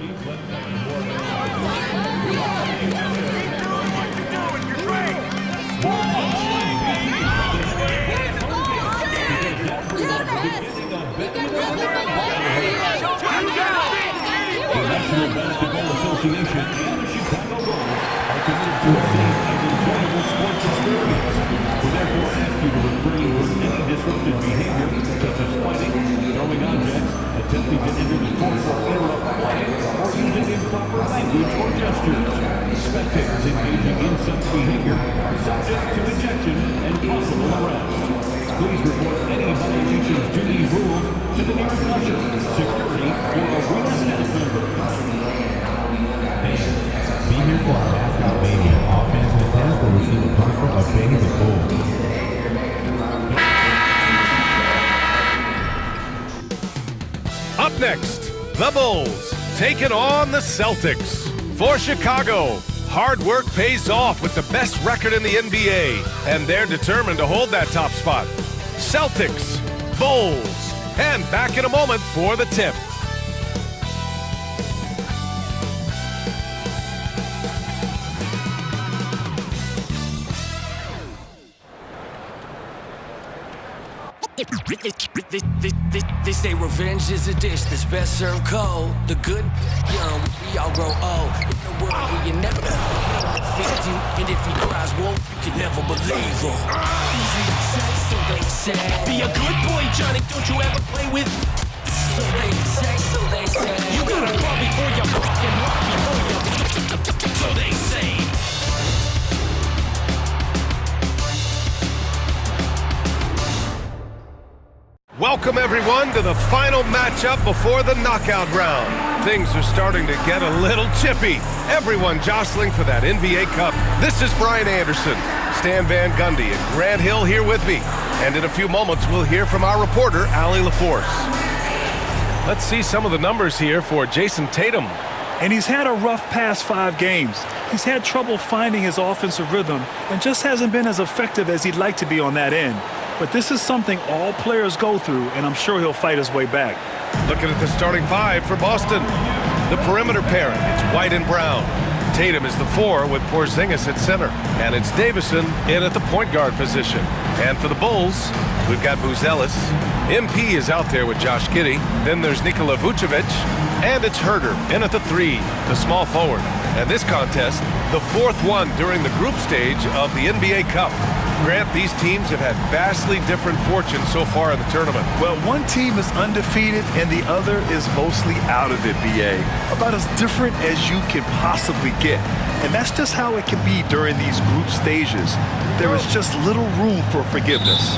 The National Basketball Association and the Chicago Bulls are committed to a safe and enjoyable sports experience. We therefore ask you to refrain from any disruptive behavior, such as fighting, throwing objects, attempting to enter the court or interrupt play, or using improper language or gestures. Spectators engaging in such behavior are subject to ejection and possible arrest. Please report any violations to these rules to the nearest usher, security, or arena staff member. Be here for our mascot mania. All fans in attendance will receive a poster of Benny the Bull. Up next, the Bulls taking on the Celtics. For Chicago, hard work pays off with the best record in the NBA, and they're determined to hold that top spot. Celtics, Bulls, and back in a moment for the tip. They say revenge is a dish that's best served cold. The good, young, we all grow old. In the world where you never defeat you, and if he cries wolf, you can never believe him. Easy to say, so they say. Be a good boy, Johnny. Don't you ever play with? So they say, so they say. You gotta crawl before you walk and walk before you. So they say. Welcome, everyone, to the final matchup before the knockout round. Things are starting to get a little chippy. Everyone jostling for that NBA Cup. This is Brian Anderson, Stan Van Gundy, and Grant Hill here with me. And in a few moments, we'll hear from our reporter, Allie LaForce. Let's see some of the numbers here for Jason Tatum. And he's had a rough past 5 games. He's had trouble finding his offensive rhythm and just hasn't been as effective as he'd like to be on that end. But this is something all players go through, and I'm sure he'll fight his way back. Looking at the starting 5 for Boston. The perimeter pairing, it's White and Brown. Tatum is the 4 with Porzingis at center. And it's Davison in at the point guard position. And for the Bulls, we've got Buzelis. MP is out there with Josh Giddey. Then there's Nikola Vucevic. And it's Herter in at the 3, the small forward. And this contest, the 4th one during the group stage of the NBA Cup. Grant, these teams have had vastly different fortunes so far in the tournament. Well, one team is undefeated and the other is mostly out of it, BA. About as different as you can possibly get. And that's just how it can be during these group stages. There is just little room for forgiveness.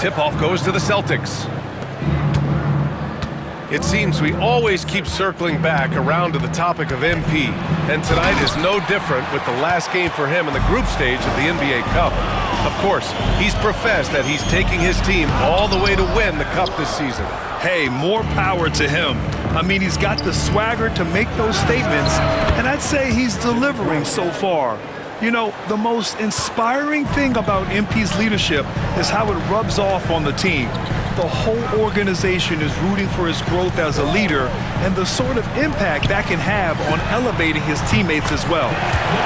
Tip-off goes to the Celtics. It seems we always keep circling back around to the topic of MP, and tonight is no different with the last game for him in the group stage of the NBA Cup. Of course, he's professed that he's taking his team all the way to win the Cup this season. Hey, more power to him. I mean, he's got the swagger to make those statements, and I'd say he's delivering so far. You know, the most inspiring thing about MP's leadership is how it rubs off on the team. The whole organization is rooting for his growth as a leader and the sort of impact that can have on elevating his teammates as well.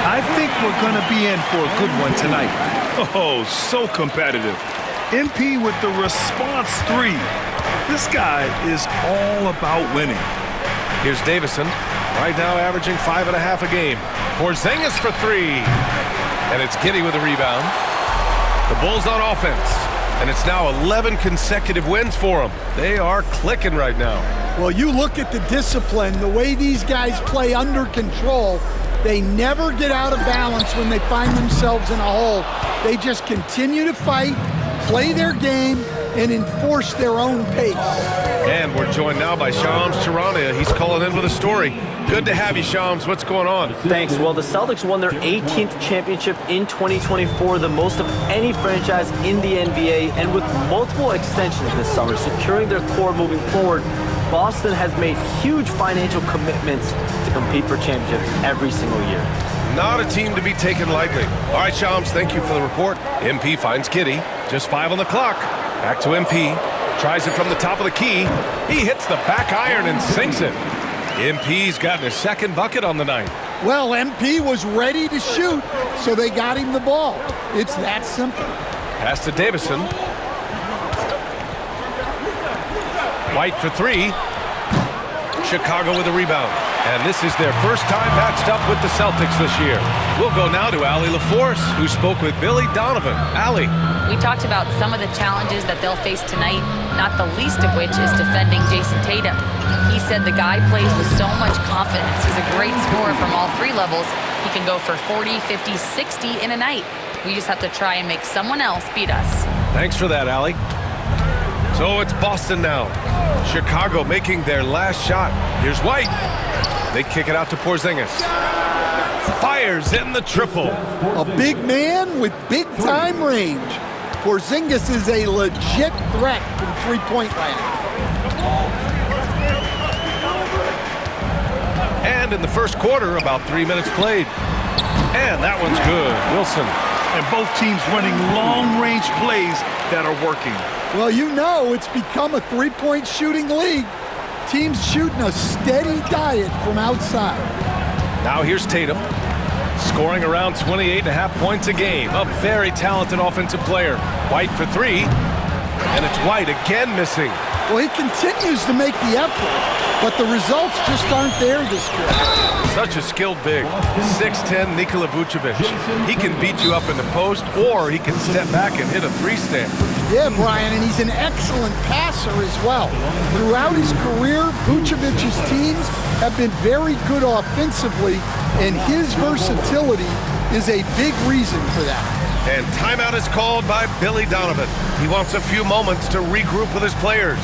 I think we're going to be in for a good one tonight. Oh, so competitive. MP with the response 3. This guy is all about winning. Here's Davison, right now averaging 5.5 a game. Porzingis for 3. And it's Giddey with a rebound. The Bulls on offense. And it's now 11 consecutive wins for them. They are clicking right now. Well, you look at the discipline, the way these guys play under control. They never get out of balance when they find themselves in a hole. They just continue to fight, play their game, and enforce their own pace. And we're joined now by Shams Charania. He's calling in with a story. Good to have you, Shams. What's going on? Thanks. Well, the Celtics won their 18th championship in 2024, the most of any franchise in the NBA, and with multiple extensions this summer, securing their core moving forward, Boston has made huge financial commitments to compete for championships every single year. Not a team to be taken lightly. All right, Shams, thank you for the report. MP finds Giddey. Just 5 on the clock. Back to MP. Tries it from the top of the key. He hits the back iron and sinks it. MP's gotten his second bucket on the night. Well, MP was ready to shoot, so they got him the ball. It's that simple. Pass to Davison. White for three. Chicago with a rebound. And this is their first time matched up with the Celtics this year. We'll go now to Allie LaForce, who spoke with Billy Donovan. Allie. We talked about some of the challenges that they'll face tonight, not the least of which is defending Jason Tatum. He said the guy plays with so much confidence. He's a great scorer from all three levels. He can go for 40, 50, 60 in a night. We just have to try and make someone else beat us. Thanks for that, Allie. So it's Boston now. Chicago making their last shot. Here's White. They kick it out to Porzingis. Fires in the triple. A big man with big-time range. Porzingis is a legit threat from three-point land. And in the first quarter, about 3 minutes played. And that one's good. Wilson. And both teams running long-range plays that are working. Well, you know it's become a three-point shooting league. Teams shooting a steady diet from outside. Now here's Tatum, scoring around 28.5 points a game. A very talented offensive player. White for three, and it's White again missing. Well, he continues to make the effort, but the results just aren't there this quarter. Such a skilled big. 6'10" Nikola Vucevic. He can beat you up in the post, or he can step back and hit a three-stamp. Yeah, Brian, and he's an excellent passer as well. Throughout his career, Vucevic's teams have been very good offensively, and his versatility is a big reason for that. And timeout is called by Billy Donovan. He wants a few moments to regroup with his players.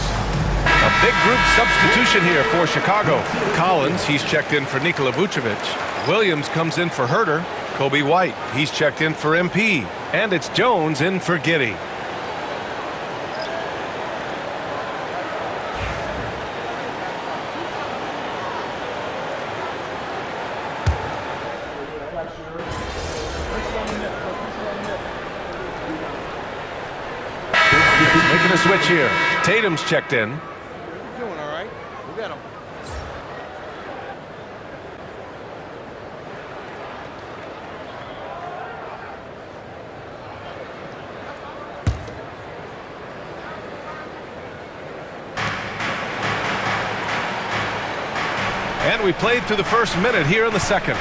A big group substitution here for Chicago. Collins, he's checked in for Nikola Vucevic. Williams comes in for Herter. Kobe White, he's checked in for MP. And it's Jones in for Giddey. Making a switch here. Tatum's checked in. Doing all right. We got him. And we played through the first minute here in the second.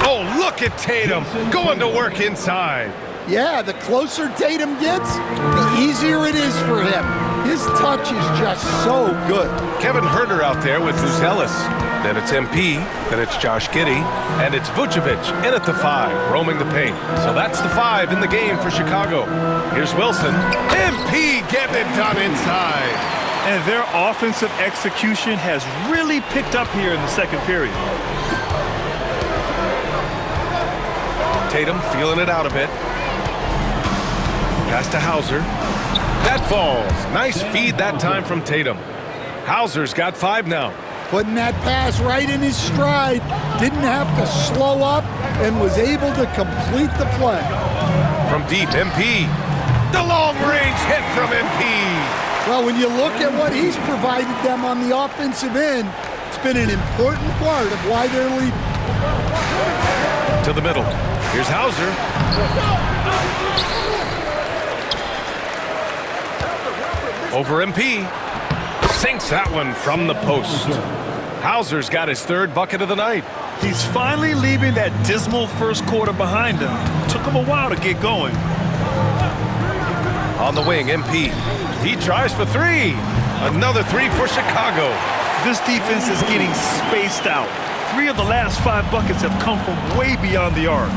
Oh, look at Tatum going to work inside. Yeah, the closer Tatum gets, the easier it is for him. His touch is just so good. Kevin Herter out there with Buzelis. Then it's MP, then it's Josh Giddey, and it's Vucevic in at the 5, roaming the paint. So that's the 5 in the game for Chicago. Here's Wilson. MP getting it done inside. And their offensive execution has really picked up here in the second period. Tatum feeling it out a bit. Pass to Hauser. That falls. Nice feed that time from Tatum. Hauser's got 5 now. Putting that pass right in his stride. Didn't have to slow up and was able to complete the play. From deep, MP. The long-range hit from MP. Well, when you look at what he's provided them on the offensive end, it's been an important part of why they're leading. To the middle. Here's Hauser. Over MP. Sinks that one from the post. Hauser's got his 3rd bucket of the night. He's finally leaving that dismal first quarter behind him. Took him a while to get going. On the wing, MP. He tries for 3. Another 3 for Chicago. This defense is getting spaced out. 3 of the last 5 buckets have come from way beyond the arc.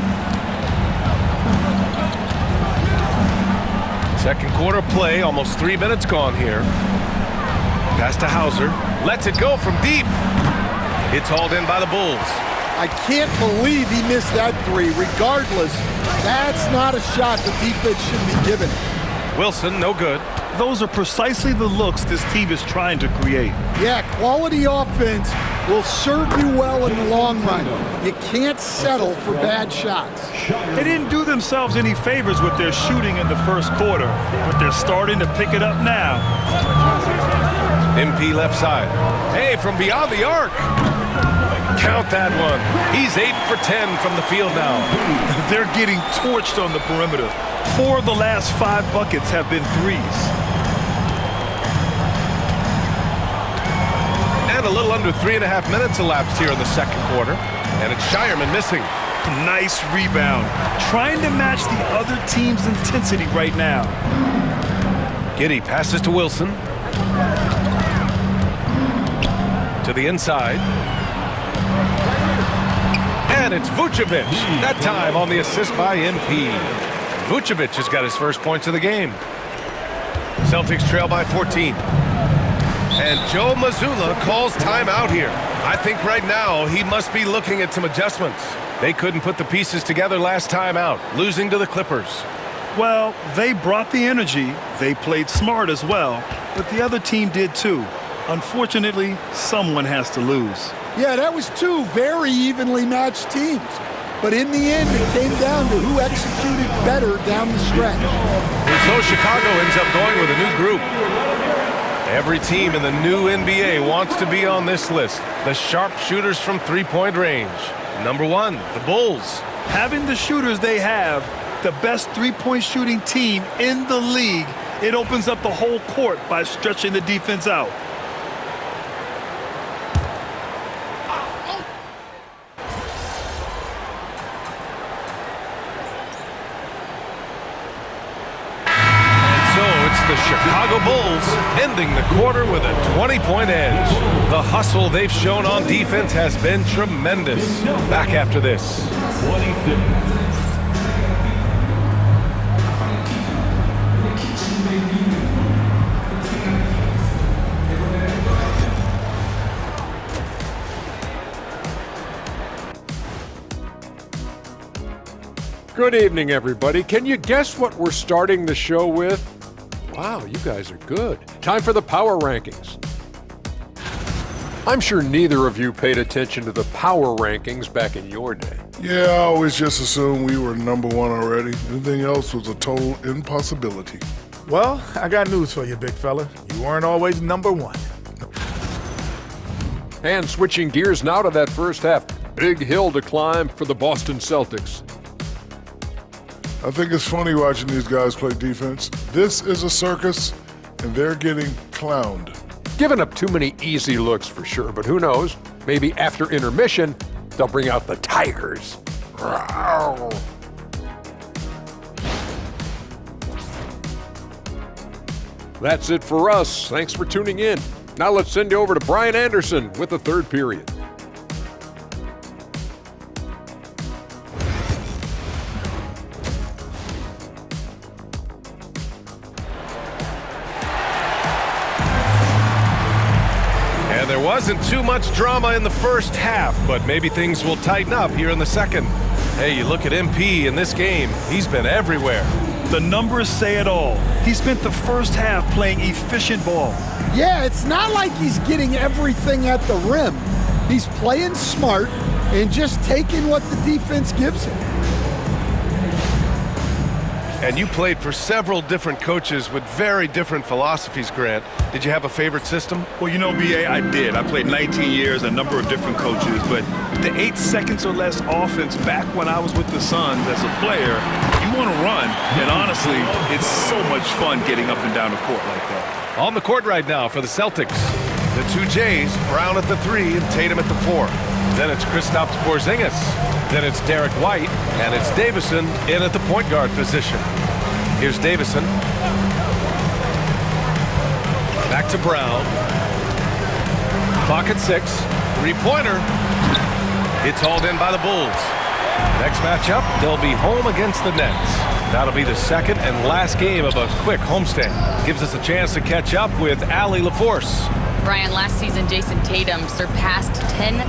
Second quarter play, almost 3 minutes gone here. Pass to Hauser. Lets it go from deep. It's hauled in by the Bulls. I can't believe he missed that 3. Regardless, that's not a shot the defense should be given. Wilson, no good. Those are precisely the looks this team is trying to create. Yeah, quality offense will serve you well in the long run. You can't settle for bad shots. They didn't do themselves any favors with their shooting in the first quarter, but they're starting to pick it up now. MP left side. Hey, from beyond the arc. Count that one. He's 8 for 10 from the field now. They're getting torched on the perimeter. 4 of the last 5 buckets have been threes. And a little under 3.5 minutes elapsed here in the second quarter. And it's Shireman missing. Nice rebound. Trying to match the other team's intensity right now. Giddey passes to Wilson. To the inside. And it's Vucevic. That time on the assist by MP. Vucevic has got his first points of the game. Celtics trail by 14. And Joe Mazzulla calls timeout here. I think right now he must be looking at some adjustments. They couldn't put the pieces together last time out, losing to the Clippers. Well, they brought the energy. They played smart as well, but the other team did too. Unfortunately, someone has to lose. Yeah, that was 2 very evenly matched teams. But in the end, it came down to who executed better down the stretch. So Chicago ends up going with a new group. Every team in the new NBA wants to be on this list. The sharpshooters from three-point range. Number 1, the Bulls. Having the shooters they have, the best three-point shooting team in the league, it opens up the whole court by stretching the defense out. The Chicago Bulls ending the quarter with a 20-point edge. The hustle they've shown on defense has been tremendous. Back after this. 26. Good evening, everybody. Can you guess what we're starting the show with? Wow, you guys are good. Time for the power rankings. I'm sure neither of you paid attention to the power rankings back in your day. Yeah, I always just assumed we were number 1 already. Anything else was a total impossibility. Well, I got news for you, big fella. You weren't always number 1. And switching gears now to that first half. Big hill to climb for the Boston Celtics. I think it's funny watching these guys play defense. This is a circus, and they're getting clowned. Giving up too many easy looks for sure, but who knows? Maybe after intermission, they'll bring out the Tigers. Rawr. That's it for us. Thanks for tuning in. Now let's send you over to Brian Anderson with the third period. There wasn't too much drama in the first half, but maybe things will tighten up here in the second. Hey, you look at MP in this game, he's been everywhere. The numbers say it all. He spent the first half playing efficient ball. Yeah, it's not like he's getting everything at the rim. He's playing smart and just taking what the defense gives him. And you played for several different coaches with very different philosophies, Grant. Did you have a favorite system? Well, you know, BA, I did. I played 19 years, a number of different coaches, but the 8 seconds or less offense back when I was with the Suns as a player, you want to run, and honestly, it's so much fun getting up and down the court like that. On the court right now for the Celtics, the 2 J's, Brown at the 3 and Tatum at the 4. Then it's Kristaps Porzingis. Then it's Derek White, and it's Davison in at the point guard position. Here's Davison. Back to Brown. Clock at 6. Three-pointer. It's hauled in by the Bulls. Next matchup, they'll be home against the Nets. That'll be the second and last game of a quick homestand. Gives us a chance to catch up with Allie LaForce. Brian, last season, Jason Tatum surpassed 10,000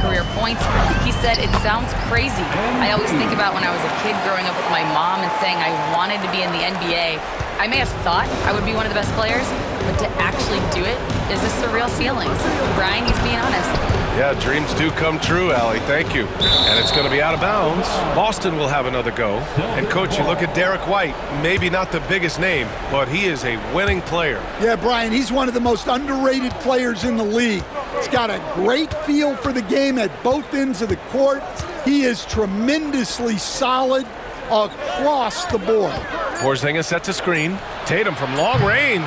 career points. He said, it sounds crazy. I always think about when I was a kid growing up with my mom and saying I wanted to be in the NBA. I may have thought I would be one of the best players, but to actually do it is a surreal feeling. Brian, he's being honest. Yeah, dreams do come true, Allie. Thank you. And it's going to be out of bounds. Boston will have another go. And, Coach, you look at Derek White, maybe not the biggest name, but he is a winning player. Yeah, Brian, he's one of the most underrated players in the league. He's got a great feel for the game at both ends of the court. He is tremendously solid across the board. Porzingis sets a screen. Tatum from long range.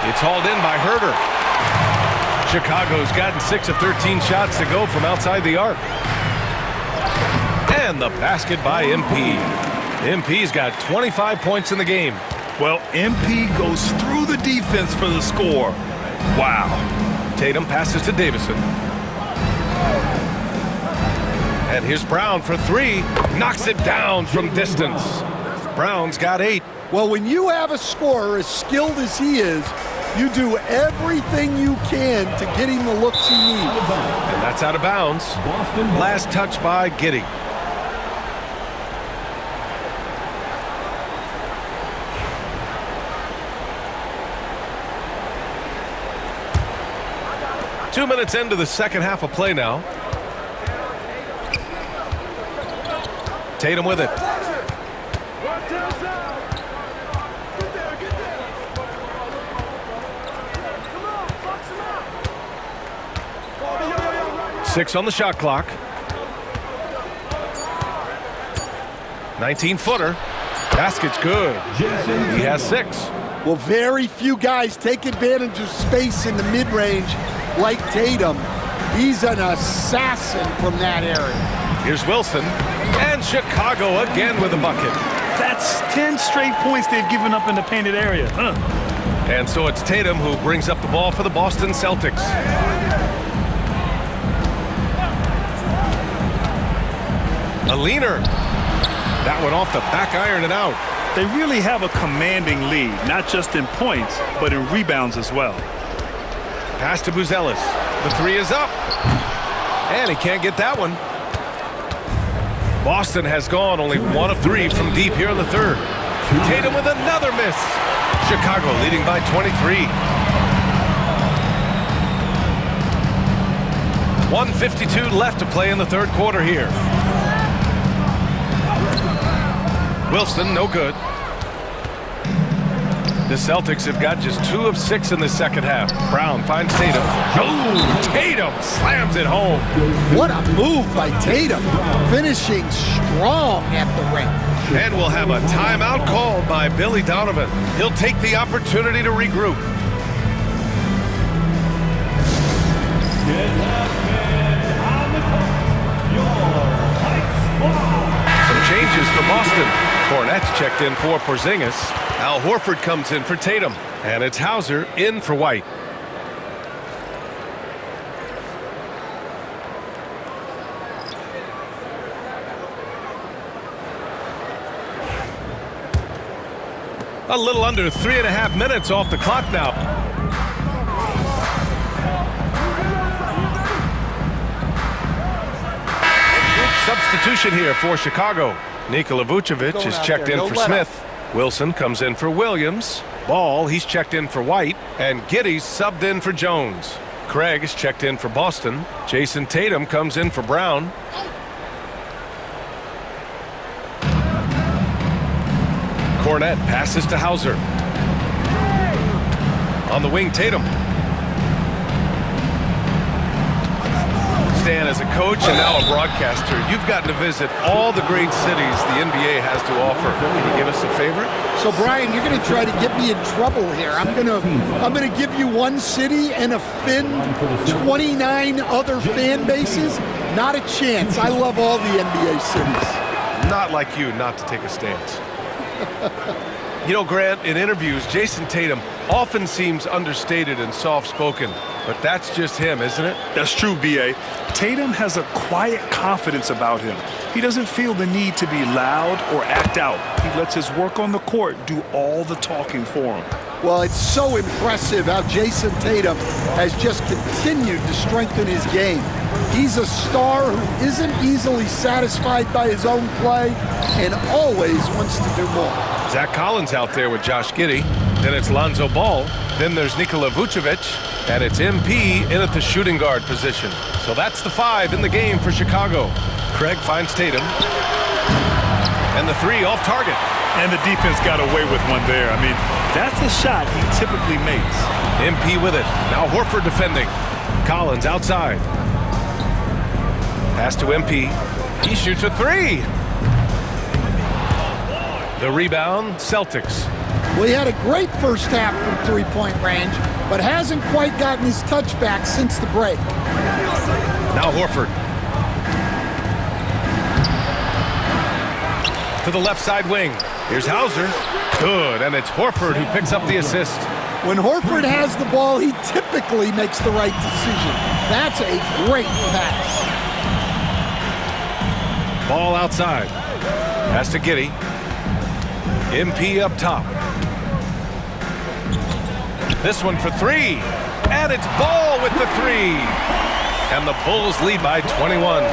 It's hauled in by Herter. Chicago's gotten 6 of 13 shots to go from outside the arc. And the basket by MP. MP's got 25 points in the game. Well, MP goes through the defense for the score. Wow. Tatum passes to Davison. And here's Brown for 3. Knocks it down from distance. Brown's got 8. Well, when you have a scorer as skilled as he is, you do everything you can to get him the looks he needs. And that's out of bounds. Last touch by Giddey. Two minutes into the second half of play now. Tatum with it. Six on the shot clock. 19-footer. Basket's good. He has 6. Well, very few guys take advantage of space in the mid-range like Tatum. He's an assassin from that area. Here's Wilson. And Chicago again with a bucket. That's 10 straight points they've given up in the painted area. And so it's Tatum who brings up the ball for the Boston Celtics. A leaner. That one off the back iron and out. They really have a commanding lead, not just in points, but in rebounds as well. Pass to Buzelis. The 3 is up. And he can't get that one. Boston has gone only 1 of 3 from deep here in the third. Tatum with another miss. Chicago leading by 23. 1:52 left to play in the third quarter here. Wilson, no good. The Celtics have got just 2 of 6 in the second half. Brown finds Tatum. Oh, Tatum slams it home. What a move by Tatum, finishing strong at the rim. And we'll have a timeout called by Billy Donovan. He'll take the opportunity to regroup. Some changes for Boston. Cornette's checked in for Porzingis. Al Horford comes in for Tatum. And it's Hauser in for White. A little under 3.5 minutes off the clock now. Substitution here for Chicago. Nikola Vucevic is checked in for Smith. Wilson comes in for Williams. Ball, he's checked in for White. And Giddey's subbed in for Jones. Craig is checked in for Boston. Jason Tatum comes in for Brown. Cornette passes to Hauser. On the wing, Tatum. Stan, as a coach and now a broadcaster, you've gotten to visit all the great cities the NBA has to offer. Can you give us a favorite? So, Brian, you're going to try to get me in trouble here. I'm going to give you one city and offend 29 other fan bases. Not a chance. I love all the NBA cities. Not like you not to take a stance. You know, Grant, in interviews, Jason Tatum often seems understated and soft-spoken, but that's just him, isn't it? That's true, B.A. Tatum has a quiet confidence about him. He doesn't feel the need to be loud or act out. He lets his work on the court do all the talking for him. Well, it's so impressive how Jason Tatum has just continued to strengthen his game. He's a star who isn't easily satisfied by his own play and always wants to do more. Zach Collins out there with Josh Giddey. Then it's Lonzo Ball. Then there's Nikola Vucevic. And it's MP in at the shooting guard position. So that's the 5 in the game for Chicago. Craig finds Tatum. And the 3 off target. And the defense got away with one there. I mean, that's a shot he typically makes. MP with it. Now Horford defending. Collins outside. Pass to MP. He shoots a 3. The rebound, Celtics. Well, he had a great first half from three-point range, but hasn't quite gotten his touchback since the break. Now Horford. To the left side wing. Here's Hauser. Good, and it's Horford who picks up the assist. When Horford has the ball, he typically makes the right decision. That's a great pass. Ball outside. Pass to Giddey. MP up top. This one for 3. And it's Ball with the 3. And the Bulls lead by 21.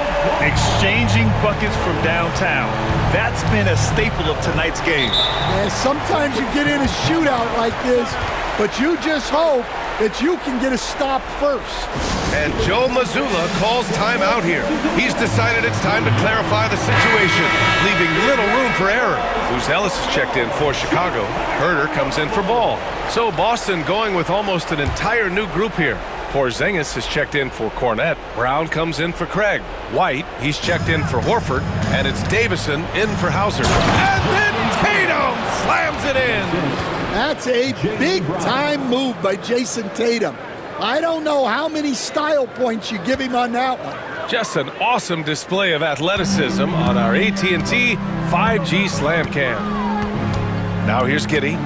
Exchanging buckets from downtown. That's been a staple of tonight's game. Yeah, sometimes you get in a shootout like this, but you just hope that you can get a stop first. And Joe Mazzulla calls timeout here. He's decided it's time to clarify the situation, leaving little room for error. Luz Ellis is checked in for Chicago. Herter comes in for Ball. So Boston going with almost an entire new group here. Porzingis is checked in for Cornette. Brown comes in for Craig. White, he's checked in for Horford. And it's Davison in for Hauser. And then Tatum slams it in. That's a big-time move by Jason Tatum. I don't know how many style points you give him on that one. Just an awesome display of athleticism on our AT&T 5G Slam Cam. Now here's Giddey.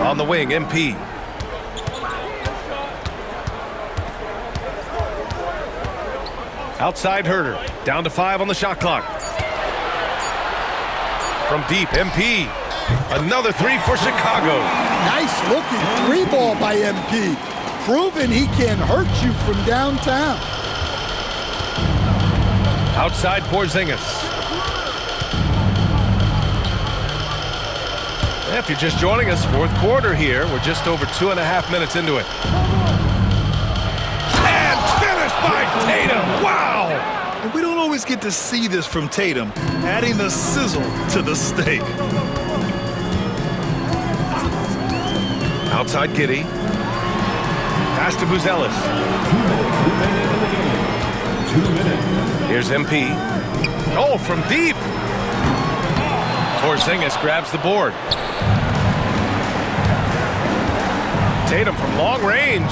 On the wing, MP. Outside Herter. Down to 5 on the shot clock. From deep, MP. Another 3 for Chicago. Nice looking 3 ball by MP. Proving he can hurt you from downtown. Outside Porzingis. If you're just joining us, fourth quarter here. We're just over 2.5 minutes into it. And finished by Tatum. Wow! And we don't always get to see this from Tatum, adding the sizzle to the steak. Outside Giddey. Pass to Buzelis. 2 minutes. Here's MP. Oh, from deep. Porzingis grabs the board. Tatum from long range.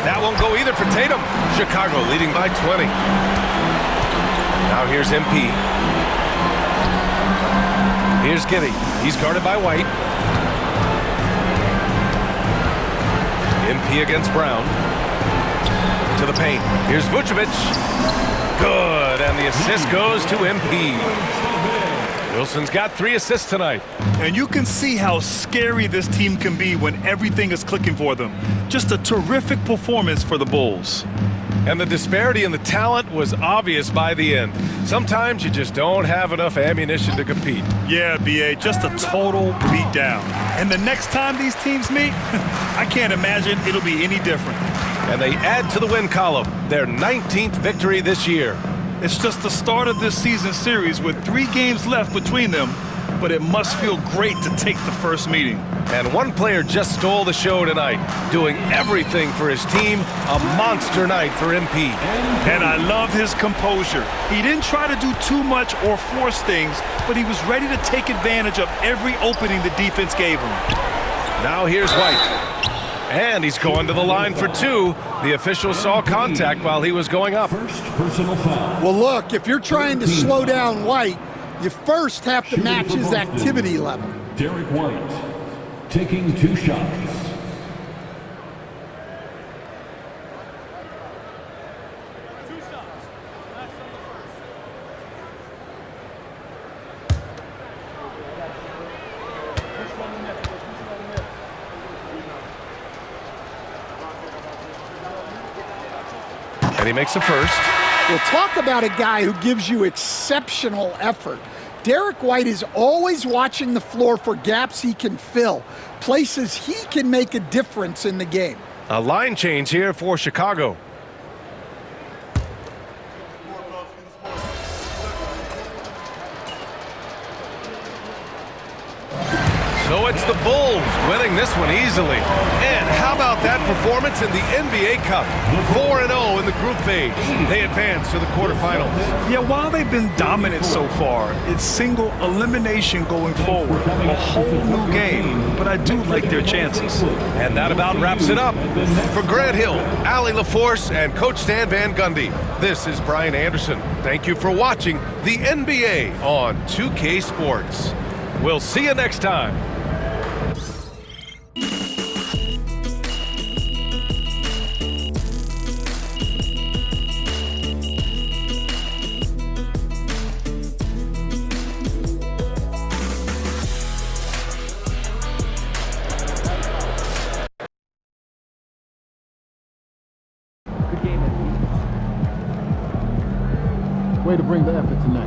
That won't go either for Tatum. Chicago leading by 20. Now here's MP. Here's Giddey. He's guarded by White. MP against Brown. To the paint. Here's Vucevic. Good, and the assist goes to MP. Wilson's got 3 assists tonight. And you can see how scary this team can be when everything is clicking for them. Just a terrific performance for the Bulls. And the disparity in the talent was obvious by the end. Sometimes you just don't have enough ammunition to compete. Yeah, B.A., just a total beatdown. And the next time these teams meet, I can't imagine it'll be any different. And they add to the win column, their 19th victory this year. It's just the start of this season series with 3 games left between them, but it must feel great to take the first meeting. And one player just stole the show tonight, doing everything for his team. A monster night for MP. And I love his composure. He didn't try to do too much or force things, but he was ready to take advantage of every opening the defense gave him. Now here's White. And he's going to the line for 2. The official saw contact while he was going up. First personal foul. Well, look, if you're trying to slow down White, you first have to match his activity level. Derek White taking 2 shots. And he makes the first. We'll talk about a guy who gives you exceptional effort. Derek White is always watching the floor for gaps he can fill, places he can make a difference in the game. A line change here for Chicago. So it's the Bulls winning this one easily. And how about that performance in the NBA Cup? 4-0 in the group phase. They advance to the quarterfinals. Yeah, while they've been dominant so far, it's single elimination going forward. A whole new game, but I do like their chances. And that about wraps it up. For Grant Hill, Allie LaForce, and Coach Stan Van Gundy, this is Brian Anderson. Thank you for watching the NBA on 2K Sports. We'll see you next time. Way to bring the effort tonight.